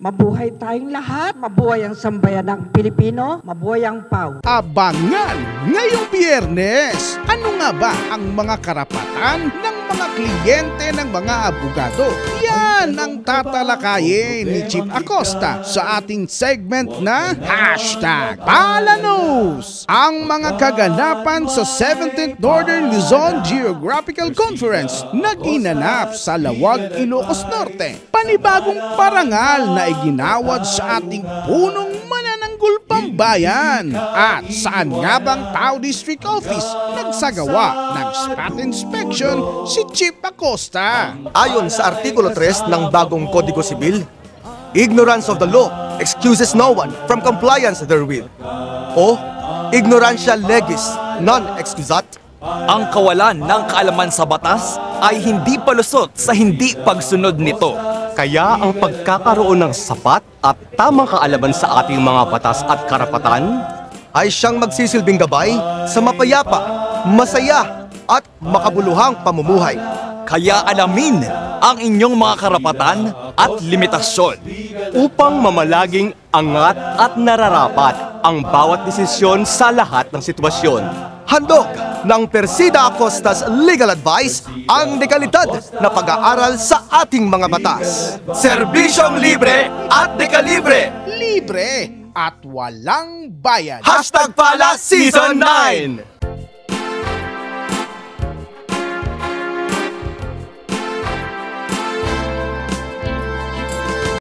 Mabuhay tayong lahat, mabuhay ang sambayan ng Pilipino, mabuhay ang PAW. Abangan ngayong Biyernes. Ano nga ba ang mga karapatan ng mga kliyente ng mga abogado? Yan ang tatalakayin ni Chief Acosta sa ating segment na #Palanews. Ang mga kaganapan sa 17th Northern Luzon Geographical Conference na ginanap sa Lawag, Ilocos Norte. Panibagong parangal na iginawad sa ating punong manananggol pambayan. At saan nga bang PAW District Office nagsagawa ng spot inspection si Chief Acosta? Ayon sa Artikulo 3 ng bagong Kodigo Sibil, ignorance of the law excuses no one from compliance therewith. O ignorantia legis non excusat. Ang kawalan ng kaalaman sa batas ay hindi palusot sa hindi pagsunod nito. Kaya ang pagkakaroon ng sapat at tamang kaalaman sa ating mga batas at karapatan ay siyang magsisilbing gabay sa mapayapa, masaya at makabuluhang pamumuhay. Kaya alamin ang inyong mga karapatan at limitasyon upang mamalaging angat at nararapat ang bawat desisyon sa lahat ng sitwasyon. Handog ng Persida Acosta's Legal Advice ang dekalidad na pag-aaral sa ating mga batas. Serbisyong libre at dekalibre! Libre at walang bayad. #Pala Season 9!